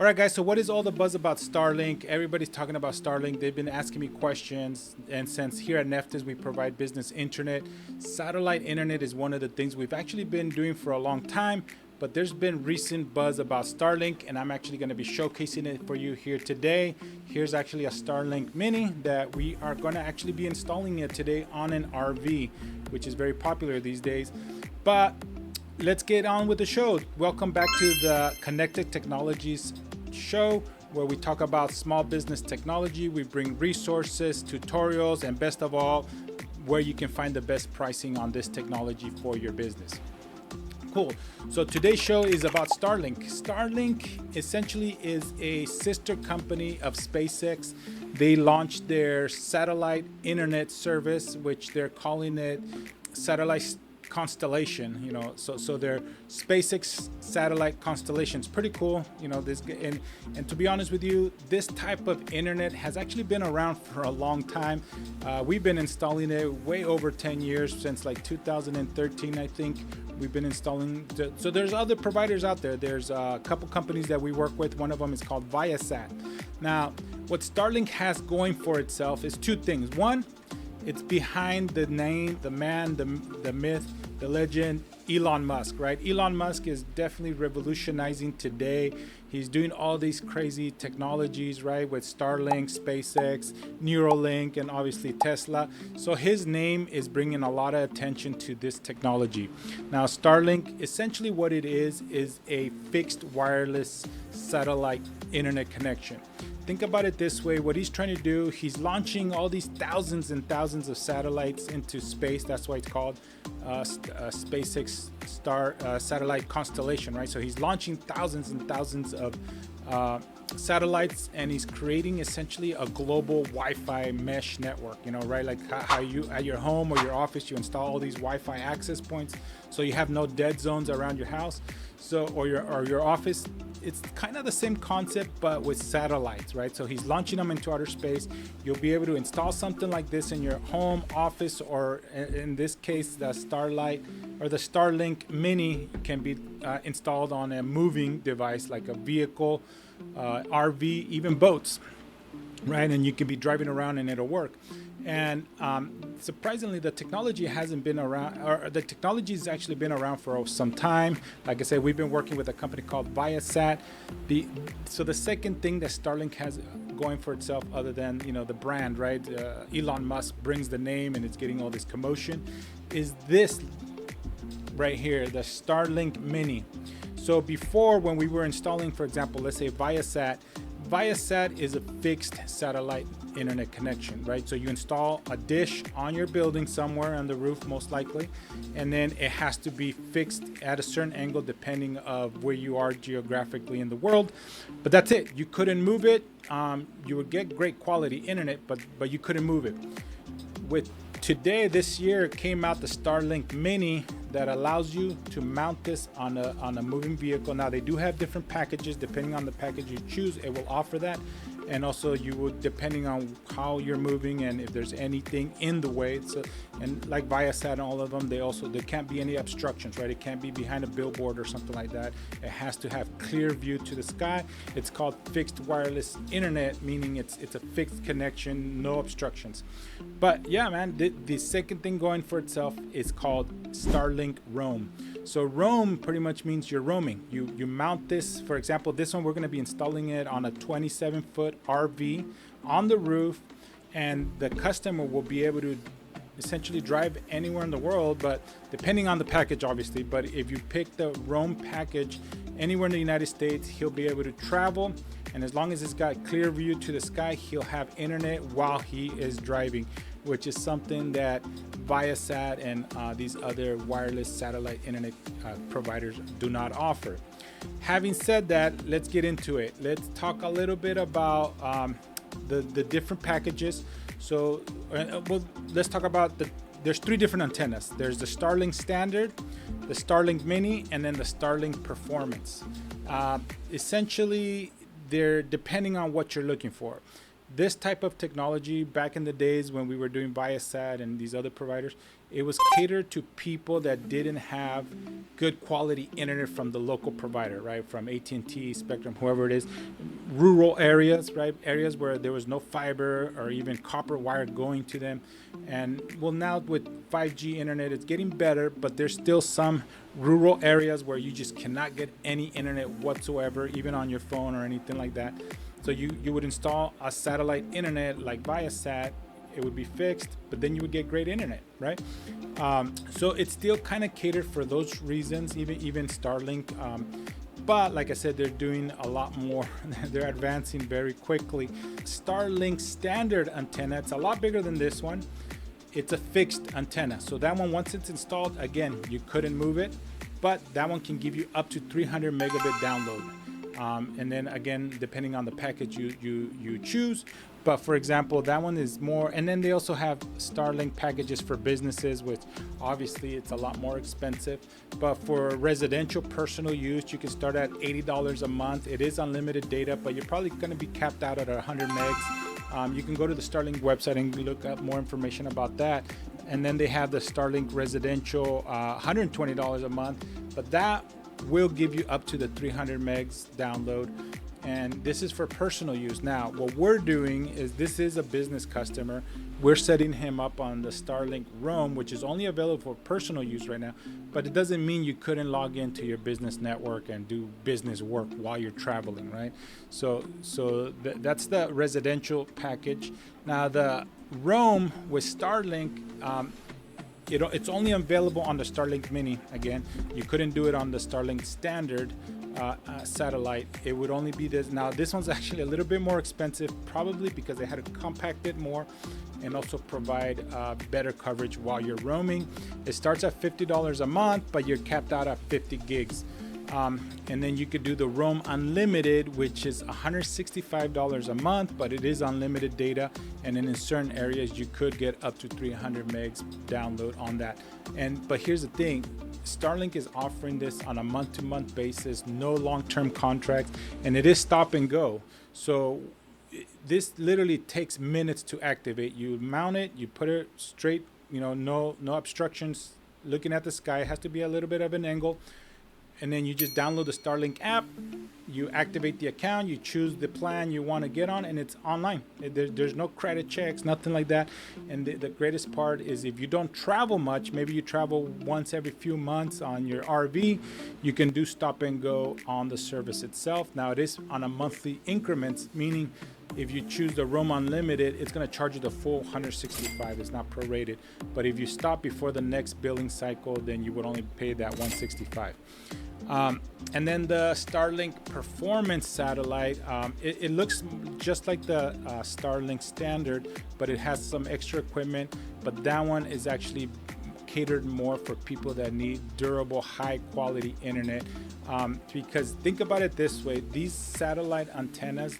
right, guys, so what is all the buzz about Starlink? Everybody's talking about Starlink. They've been asking me questions. And since here at Neftis, we provide business internet, satellite internet is one of the things we've actually been doing for a long time. But there's been recent buzz about Starlink, and I'm actually going to be showcasing it for you here today. Here's actually a Starlink Mini that we are going to actually be installing it today on an RV, which is very popular these days. But let's get on with the show. Welcome back to the Connected Technologies show, where we talk about small business technology. We bring resources, tutorials, and best of all, where you can find the best pricing on this technology for your business. Cool. So today's show is about Starlink. Starlink essentially is a sister company of SpaceX. They launched their satellite internet service, which they're calling it satellite constellation, so their SpaceX satellite constellation is pretty cool. And to be honest with you, this type of internet has actually been around for a long time. We've been installing it way over 10 years, since like 2013, I think. We've been installing. So there's other providers out there. There's a couple companies that we work with. One of them is called Viasat. Now, what Starlink has going for itself is two things. One, it's behind the name, the man, the myth, the legend, Elon Musk, right? Elon Musk is definitely revolutionizing today. He's doing all these crazy technologies, right? With Starlink, SpaceX, Neuralink, and obviously Tesla. So his name is bringing a lot of attention to this technology. Now, Starlink, essentially what it is a fixed wireless satellite internet connection. Think about it this way. What he's trying to do, he's launching all these thousands and thousands of satellites into space. That's why it's called SpaceX satellite constellation, right? So he's launching thousands and thousands of satellites, and he's creating essentially a global Wi-Fi mesh network, right? Like how you at your home or your office, you install all these Wi-Fi access points, so you have no dead zones around your house, or your office. It's kind of the same concept, but with satellites, right? So he's launching them into outer space. You'll be able to install something like this in your home, office, or in this case, the Starlight or the Starlink Mini can be installed on a moving device like a vehicle, RV, even boats, right? And you can be driving around and it'll work. And surprisingly, the technology hasn't been around, or the technology has actually been around for some time. Like I said, we've been working with a company called Viasat. So the second thing that Starlink has going for itself, other than the brand, right? Elon Musk brings the name and it's getting all this commotion, is this right here, the Starlink Mini. So before, when we were installing, for example, let's say Viasat is a fixed satellite internet connection, right? So you install a dish on your building somewhere on the roof, most likely, and then it has to be fixed at a certain angle depending of where you are geographically in the world. But that's it. You couldn't move it. You would get great quality internet, but you couldn't move it. With today, this year, came out the Starlink Mini that allows you to mount this on a moving vehicle. Now, they do have different packages. Depending on the package you choose, it will offer that. And also, you would, depending on how you're moving and if there's anything in the way. And like Viasat and all of them, there can't be any obstructions, right? It can't be behind a billboard or something like that. It has to have clear view to the sky. It's called fixed wireless internet, meaning it's a fixed connection, no obstructions. But yeah, man, the second thing going for itself is called Starlink Roam. So roam pretty much means you're roaming. You mount this, for example, this one, we're going to be installing it on a 27-foot RV on the roof, and the customer will be able to essentially drive anywhere in the world, but depending on the package, obviously. But if you pick the roam package anywhere in the United States, he'll be able to travel, and as long as it's got clear view to the sky, he'll have internet while he is driving, which is something that Viasat and these other wireless satellite internet providers do not offer. Having said that, let's get into it. Let's talk a little bit about the different packages. So let's talk about there's three different antennas. There's the Starlink Standard, the Starlink Mini, and then the Starlink Performance. Essentially, they're depending on what you're looking for. This type of technology back in the days when we were doing Viasat and these other providers, it was catered to people that didn't have good quality internet from the local provider, right? From AT&T, Spectrum, whoever it is. Rural areas, right? Areas where there was no fiber or even copper wire going to them. And well, now with 5G internet, it's getting better, but there's still some rural areas where you just cannot get any internet whatsoever, even on your phone or anything like that. So you would install a satellite internet like Viasat. It would be fixed, but then you would get great internet, right? So it's still kind of catered for those reasons, even Starlink. But like I said, they're doing a lot more. They're advancing very quickly. Starlink standard antenna, it's a lot bigger than this one. It's a fixed antenna. So that one, once it's installed, again, you couldn't move it, but that one can give you up to 300 megabit download. And then again, depending on the package you choose. But for example, that one is more, and then they also have Starlink packages for businesses, which obviously it's a lot more expensive. But for residential personal use, you can start at $80 a month. It is unlimited data, but you're probably going to be capped out at 100 megs. You can go to the Starlink website and look up more information about that. And then they have the Starlink residential, $120 a month, but that will give you up to the 300 megs download. And this is for personal use. Now, what we're doing is, this is a business customer. We're setting him up on the Starlink Roam, which is only available for personal use right now, but it doesn't mean you couldn't log into your business network and do business work while you're traveling, right? So that's the residential package. Now, the Roam with Starlink, it's only available on the Starlink Mini. Again, you couldn't do it on the Starlink Standard satellite. It would only be this. Now, this one's actually a little bit more expensive, probably because they had to compact it more and also provide better coverage while you're roaming. It starts at $50 a month, but you're capped out at 50 gigs. And then you could do the Roam Unlimited, which is $165 a month, but it is unlimited data. And then in certain areas, you could get up to 300 megs download on that. But here's the thing, Starlink is offering this on a month-to-month basis, no long-term contract, and it is stop and go. So this literally takes minutes to activate. You mount it, you put it straight, no obstructions, looking at the sky. It has to be a little bit of an angle. And then you just download the Starlink app, you activate the account, you choose the plan you want to get on, and it's online. There's no credit checks, nothing like that. And the greatest part is, if you don't travel much, maybe you travel once every few months on your RV, you can do stop and go on the service itself. Now, it is on a monthly increments, meaning if you choose the Roam Unlimited, it's going to charge you the full 165. It's not prorated. But if you stop before the next billing cycle, then you would only pay that 165. And then the Starlink Performance satellite, it looks just like the Starlink Standard, but it has some extra equipment. But that one is actually catered more for people that need durable, high quality internet. Because think about it this way, these satellite antennas,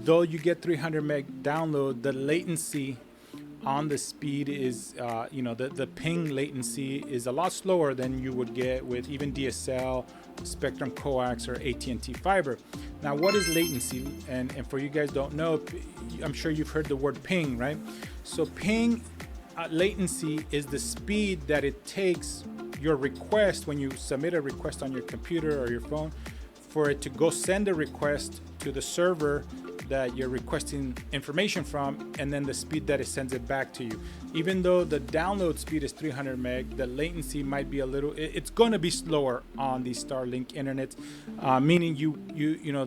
though you get 300 meg download, the latency on the speed is, the ping latency is a lot slower than you would get with even DSL, Spectrum coax, or AT&T fiber. Now, what is latency? And for you guys don't know, I'm sure you've heard the word ping, right? So ping latency is the speed that it takes your request, when you submit a request on your computer or your phone, for it to go send a request to the server that you're requesting information from, and then the speed that it sends it back to you. Even though the download speed is 300 meg, the latency might be it's going to be slower on these Starlink internets, meaning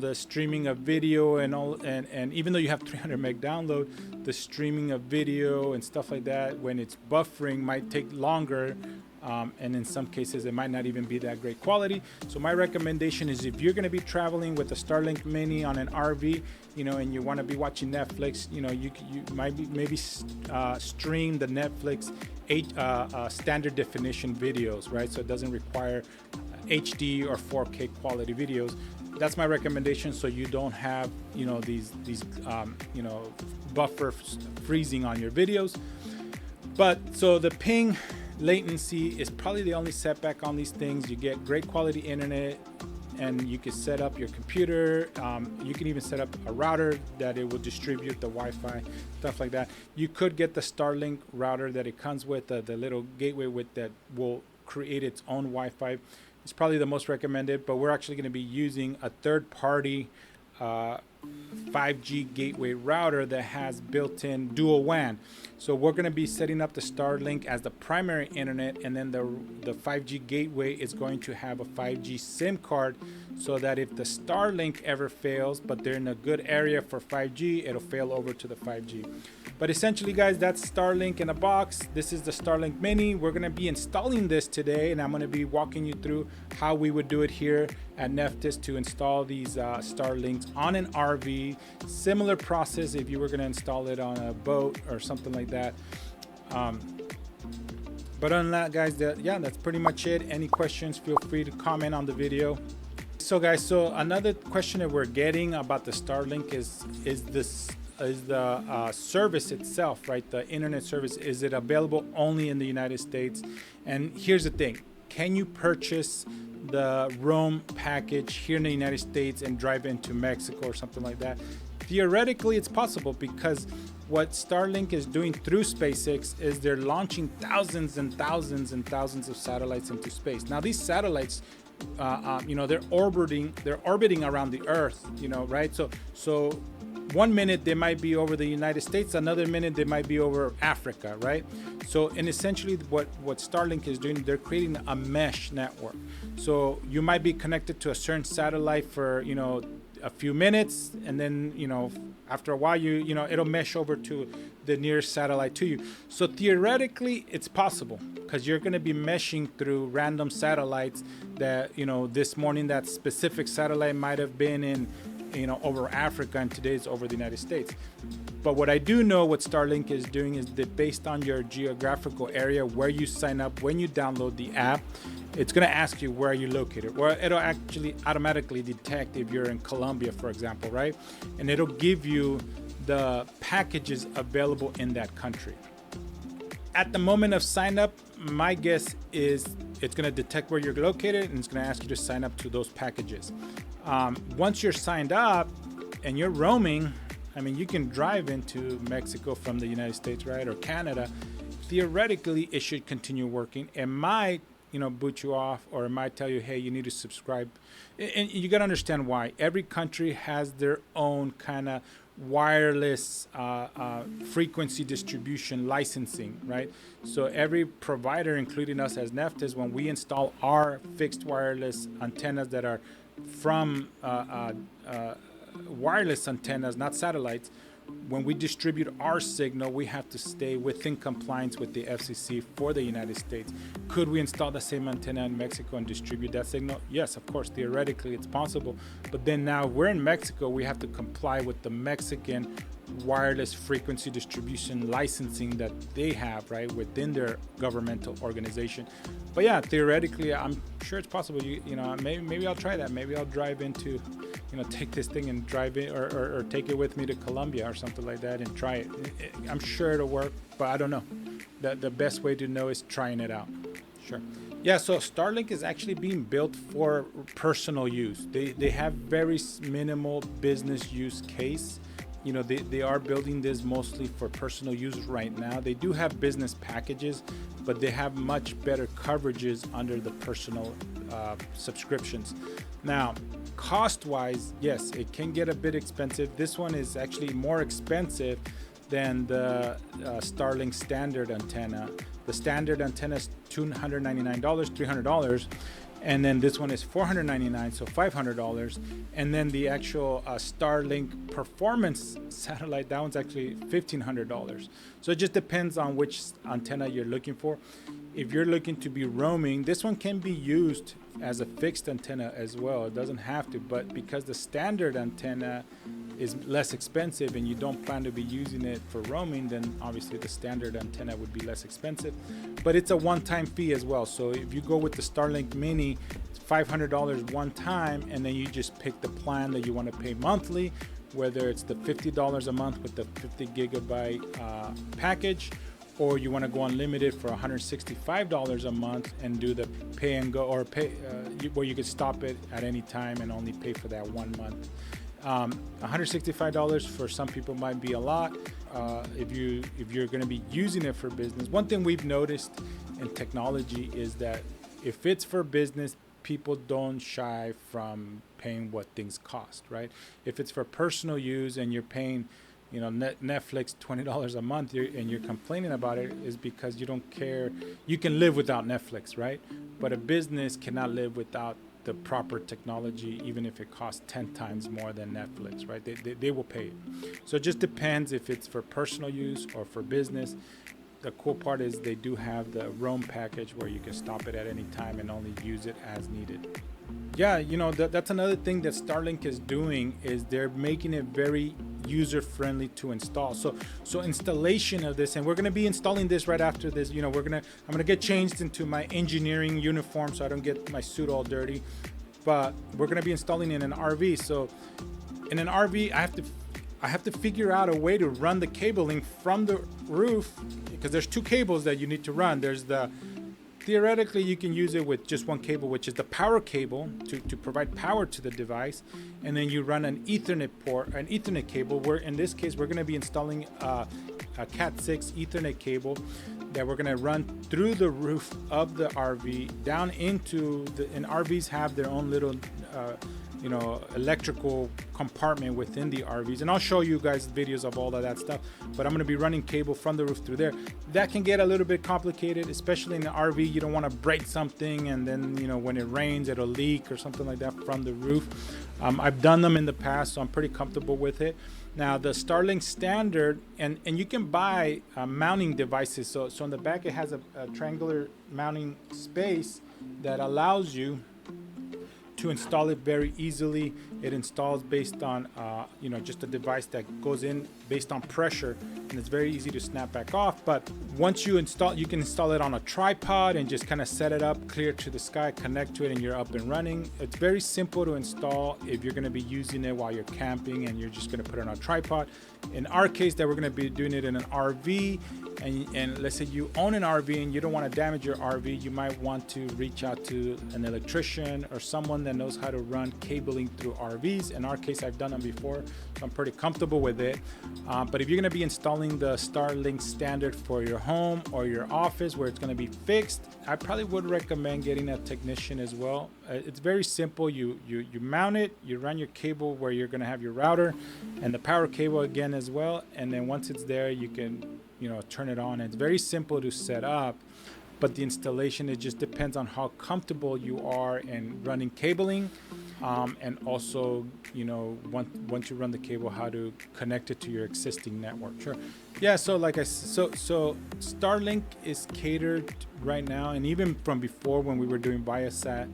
the streaming of video and even though you have 300 meg download, the streaming of video and stuff like that, when it's buffering, might take longer. And in some cases, it might not even be that great quality. So my recommendation is, if you're going to be traveling with a Starlink Mini on an RV, and you want to be watching Netflix, you might maybe stream the Netflix standard definition videos, right? So it doesn't require HD or 4K quality videos. That's my recommendation, so you don't have these buffer freezing on your videos. But so the ping latency is probably the only setback on these things. You get great quality internet, and you can set up your computer. You can even set up a router that it will distribute the Wi-Fi, stuff like that. You could get the Starlink router that it comes with, the little gateway with that will create its own Wi-Fi. It's probably the most recommended, but we're actually going to be using a third-party 5G gateway router that has built-in dual WAN. So we're going to be setting up the Starlink as the primary internet, and then the 5G gateway is going to have a 5G SIM card, so that if the Starlink ever fails, but they're in a good area for 5G, it'll fail over to the 5G. But essentially, guys, that's Starlink in a box. This is the Starlink Mini. We're going to be installing this today, and I'm going to be walking you through how we would do it here at Neftis to install these Starlinks on an RV. Similar process if you were going to install it on a boat or something like that. But other than that, guys, that's pretty much it. Any questions, feel free to comment on the video. So guys, so another question that we're getting about the Starlink is the service itself, right? The internet service, is it available only in the United States? And here's the thing: can you purchase the roam package here in the United States and drive into Mexico or something like that? Theoretically, it's possible, because what Starlink is doing through SpaceX is they're launching thousands and thousands and thousands of satellites into space. Now, these satellites, they're orbiting around the Earth, right? So 1 minute they might be over the United States, another minute they might be over Africa, right? So, and essentially what Starlink is doing, they're creating a mesh network. So you might be connected to a certain satellite for, a few minutes, and then, after a while, it'll mesh over to the nearest satellite to you. So theoretically, it's possible, because you're going to be meshing through random satellites that, this morning that specific satellite might have been in, over Africa, and today it's over the United States. But what I do know what Starlink is doing is that based on your geographical area, where you sign up, when you download the app, it's going to ask you where you're located. Well, it'll actually automatically detect if you're in Colombia, for example, right? And it'll give you the packages available in that country. At the moment of sign up, my guess is it's going to detect where you're located, and it's going to ask you to sign up to those packages. Once you're signed up and you're roaming, you can drive into Mexico from the United States, right? Or Canada. Theoretically, it should continue working. It might, boot you off, or it might tell you, hey, you need to subscribe. And you got to understand why. Every country has their own kind of wireless frequency distribution licensing, right? So every provider, including us as Neftis, when we install our fixed wireless antennas that are from wireless antennas, not satellites, when we distribute our signal, we have to stay within compliance with the FCC for the United States. Could we install the same antenna in Mexico and distribute that signal? Yes, of course, theoretically it's possible. But then now we're in Mexico, we have to comply with the Mexican wireless frequency distribution licensing that they have, right, within their governmental organization. But yeah, theoretically, I'm sure it's possible. Maybe I'll try that. Maybe I'll drive into, take this thing and drive it, or take it with me to Colombia or something like that and try it. I'm sure it'll work, but I don't know. The best way to know is trying it out. Sure. Yeah, so Starlink is actually being built for personal use. They have very minimal business use case. They are building this mostly for personal use right now. They do have business packages, but they have much better coverages under the personal subscriptions. Now, cost-wise, yes, it can get a bit expensive. This one is actually more expensive than the Starlink standard antenna. The standard antenna is $299, $300. And then this one is $499, so $500. And then the actual Starlink performance satellite, that one's actually $1,500. So it just depends on which antenna you're looking for. If you're looking to be roaming, this one can be used as a fixed antenna as well. It doesn't have to, but because the standard antenna is less expensive and you don't plan to be using it for roaming, then obviously the standard antenna would be less expensive. But it's a one-time fee as well. So if you go with the Starlink Mini, it's $500 one time, and then you just pick the plan that you want to pay monthly, whether it's the $50 a month with the 50 gigabyte package, or you want to go unlimited for $165 a month and do the pay and go, or pay where you can stop it at any time and only pay for that 1 month. $165 for some people might be a lot. If you're going to be using it for business, one thing we've noticed in technology is that if it's for business, people don't shy from paying what things cost, right? If it's for personal use and you're paying, Netflix $20 a month, and you're complaining about it, is because you don't care. You can live without Netflix, right? But a business cannot live without the proper technology, even if it costs 10 times more than Netflix, right? They will pay it. So it just depends if it's for personal use or for business. The cool part is they do have the roam package where you can stop it at any time and only use it as needed. Yeah, that's another thing that Starlink is doing, is they're making it very user friendly to install. So installation of this, and we're going to be installing this right after this. I'm going to get changed into my engineering uniform so I don't get my suit all dirty. But we're going to be installing in an RV. So in an RV, I have to figure out a way to run the cabling from the roof, because there's two cables that you need to run. There's theoretically, you can use it with just one cable, which is the power cable to provide power to the device. And then you run an Ethernet cable, where in this case, we're going to be installing a Cat 6 Ethernet cable that we're going to run through the roof of the RV down into and RVs have their own little, electrical compartment within the RVs. And I'll show you guys videos of all of that stuff, but I'm going to be running cable from the roof through there. That can get a little bit complicated, especially in the RV. You don't want to break something and then, when it rains, it'll leak or something like that from the roof. I've done them in the past, so I'm pretty comfortable with it. Now, the Starlink standard, and you can buy mounting devices. So in the back, it has a triangular mounting space that allows you to install it very easily. It installs based on, just a device that goes in based on pressure, and it's very easy to snap back off. But once you install, you can install it on a tripod and just kind of set it up clear to the sky, connect to it, and you're up and running. It's very simple to install if you're going to be using it while you're camping and you're just going to put it on a tripod. In our case, that we're going to be doing it in an RV, and let's say you own an RV and you don't want to damage your RV, you might want to reach out to an electrician or someone that knows how to run cabling through RVs. In our case, I've done them before, so I'm pretty comfortable with it. But if you're going to be installing the Starlink standard for your home or your office where it's going to be fixed, I probably would recommend getting a technician as well. It's very simple. You mount it, you run your cable where you're going to have your router and the power cable again as well. And then once it's there, you can turn it on. It's very simple to set up, but the installation, it just depends on how comfortable you are in running cabling, and also once you run the cable, how to connect it to your existing network. Sure. Yeah, so Starlink is catered right now, and even from before when we were doing Viasat,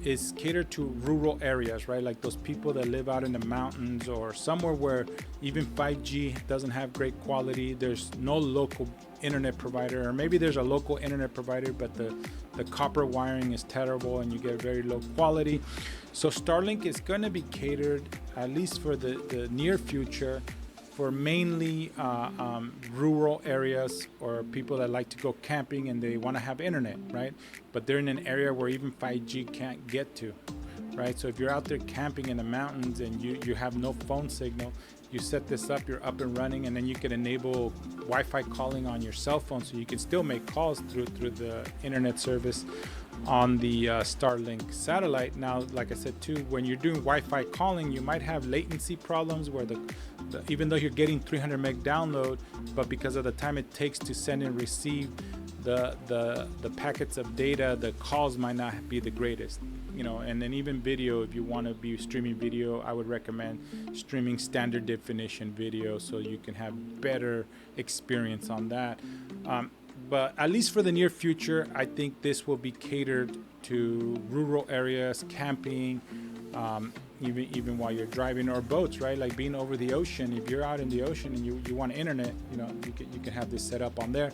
is catered to rural areas, right? Like those people that live out in the mountains or somewhere where even 5G doesn't have great quality. There's no local internet provider, or maybe there's a local internet provider, but the copper wiring is terrible and you get very low quality. So Starlink is going to be catered, at least for the near future, for mainly rural areas or people that like to go camping and they want to have internet, right? But they're in an area where even 5G can't get to, right? So if you're out there camping in the mountains and you have no phone signal, you set this up, you're up and running, and then you can enable Wi-Fi calling on your cell phone, so you can still make calls through the internet service on the Starlink satellite. Now, like I said too, when you're doing Wi-Fi calling, you might have latency problems where even though you're getting 300 meg download, but because of the time it takes to send and receive the packets of data, the calls might not be the greatest. And then even video, if you want to be streaming video, I would recommend streaming standard definition video so you can have better experience on that. But at least for the near future, I think this will be catered to rural areas, camping, even while you're driving, or boats, right? Like being over the ocean. If you're out in the ocean and you want internet, you can have this set up on there.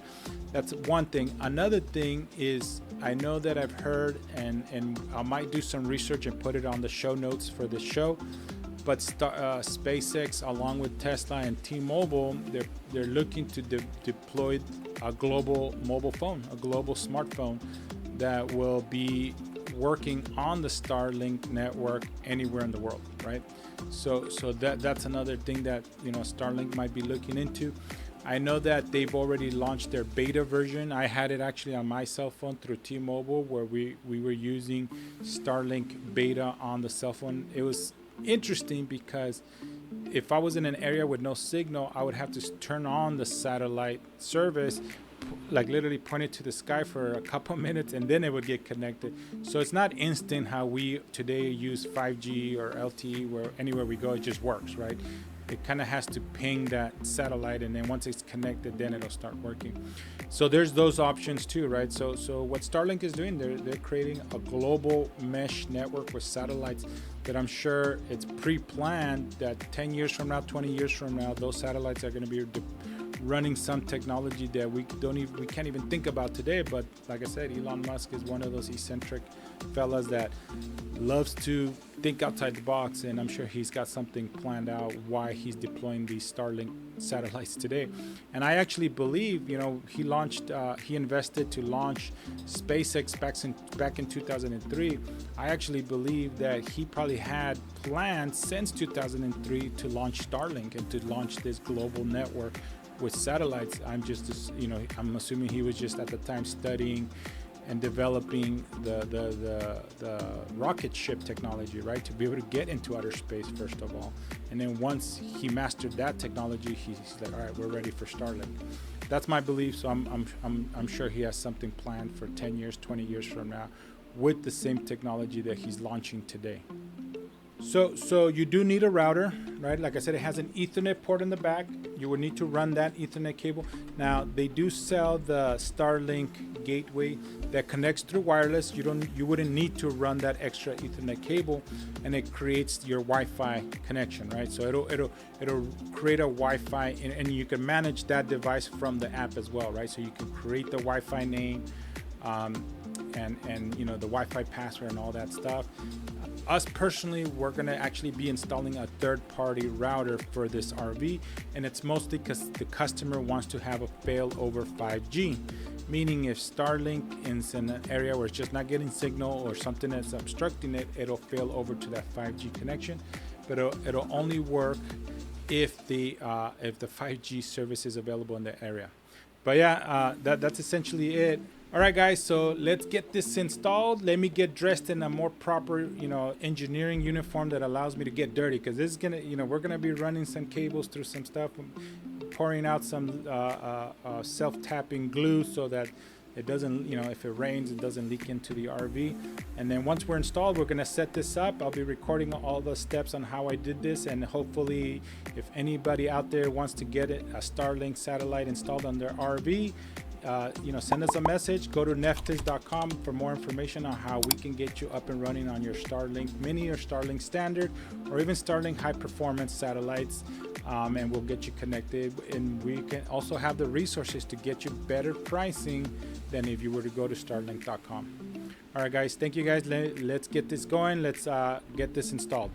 That's one thing. Another thing is, I know that I've heard, and I might do some research and put it on the show notes for this show. But SpaceX, along with Tesla and T-Mobile, they're looking to deploy a global mobile phone, a global smartphone that will be working on the Starlink network anywhere in the world, right? So that's another thing that Starlink might be looking into. I know that they've already launched their beta version. I had it actually on my cell phone through T-Mobile, where we were using Starlink beta on the cell phone. It was interesting because if I was in an area with no signal, I would have to turn on the satellite service, like literally point it to the sky for a couple minutes, and then it would get connected. So it's not instant how we today use 5G or LTE, where anywhere we go it just works, right? It kind of has to ping that satellite, and then once it's connected, then it'll start working. So there's those options too, right? So what Starlink is doing, they're creating a global mesh network with satellites that I'm sure it's pre-planned that 10 years from now, 20 years from now, those satellites are going to be running some technology that we can't even think about today. But like I said, Elon Musk is one of those eccentric fellas that loves to think outside the box, and I'm sure he's got something planned out why he's deploying these Starlink satellites today. And I actually believe, he invested to launch SpaceX back in 2003. I actually believe that he probably had plans since 2003 to launch Starlink and to launch this global network with satellites. I'm assuming he was just at the time studying and developing the rocket ship technology, right, to be able to get into outer space first of all. And then once he mastered that technology, he's like, all right, we're ready for Starlink. That's my belief. So I'm sure he has something planned for 10 years, 20 years from now with the same technology that he's launching today. So you do need a router, right? Like I said, it has an Ethernet port in the back. You will need to run that Ethernet cable. Now they do sell the Starlink gateway that connects through wireless. You wouldn't need to run that extra Ethernet cable, and it creates your Wi-Fi connection, right? So it'll create a Wi-Fi, and you can manage that device from the app as well, right? So you can create the Wi-Fi name, and the Wi-Fi password and all that stuff. Us personally, we're going to actually be installing a third-party router for this RV, and it's mostly because the customer wants to have a failover 5G, meaning if Starlink is in an area where it's just not getting signal or something that's obstructing it, it'll fail over to that 5G connection, but it'll only work if the 5G service is available in the area. But yeah, that's essentially it. All right, guys, so let's get this installed. Let me get dressed in a more proper, engineering uniform that allows me to get dirty, because this is gonna, we're gonna be running some cables through some stuff, pouring out some self-tapping glue so that it doesn't, if it rains, it doesn't leak into the RV. And then once we're installed, we're gonna set this up. I'll be recording all the steps on how I did this, and hopefully if anybody out there wants to get a Starlink satellite installed on their RV, send us a message. Go to neftis.com for more information on how we can get you up and running on your Starlink Mini or Starlink Standard or even Starlink High Performance satellites, and we'll get you connected. And we can also have the resources to get you better pricing than if you were to go to starlink.com. All right, guys. Thank you, guys. Let's get this going. Let's get this installed.